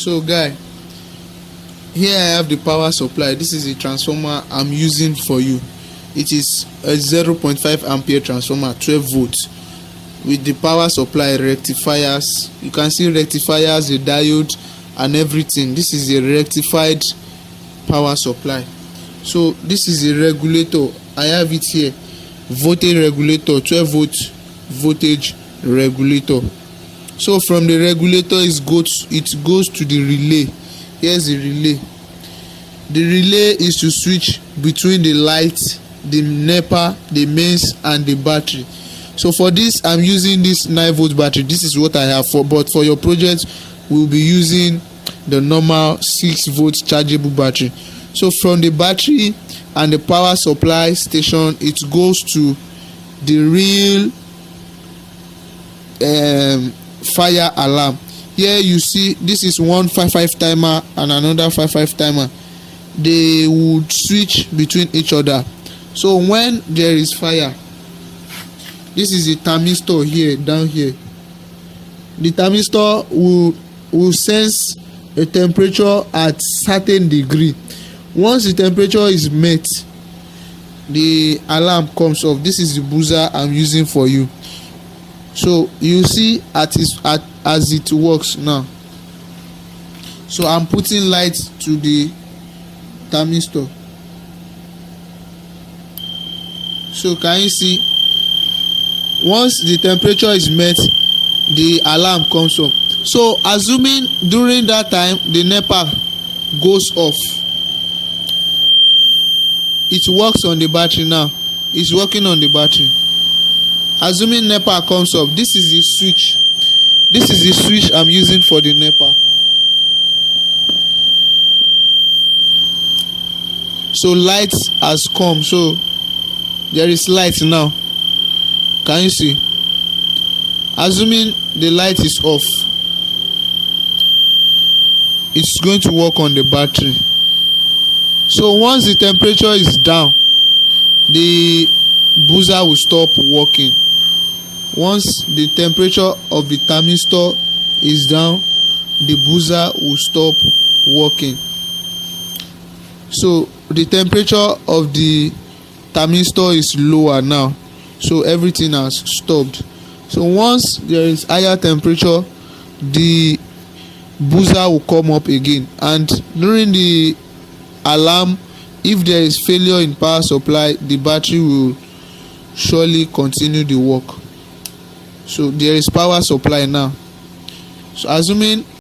So guy, here I have the power supply. This is the transformer I'm using for you. It is a 0.5 ampere transformer, 12 volts, with the power supply, rectifiers. You can see rectifiers, the diode and everything. This is a rectified power supply. So this is a regulator. I have it here, voltage regulator, 12 volt voltage regulator. So from the regulator it goes to the relay. Here's the relay. The relay is to switch between the light, the NEPA, the mains and the battery. So for this I'm using this 9 volt battery. This is what I have for, but for your project we'll be using the normal 6 volt chargeable battery. So from the battery and the power supply station, it goes to the real fire alarm. Here you see this is one 5-5 timer and another 5-5 timer. They would switch between each other. So when there is fire, this is the thermistor here, down here. The thermistor will sense a temperature at certain degree. Once the temperature is met, the alarm comes off. This is the buzzer I'm using for you. So you see as it works now. So I'm putting light to the thermistor. So can you see, once the temperature is met, the alarm comes up. So assuming during that time the NEPA goes off, it works on the battery now. It's working on the battery. Assuming NEPA comes up, this is the switch. This is the switch I'm using for the NEPA. So light has come. So there is light now. Can you see? Assuming the light is off, it's going to work on the battery. So once the temperature is down, the buzzer will stop working. Once the temperature of the thermistor is down, the buzzer will stop working. So the temperature of the thermistor is lower now, so everything has stopped. So once there is higher temperature, the buzzer will come up again, and during the alarm, if there is failure in power supply, the battery will surely continue the work. So there is power supply now. So assuming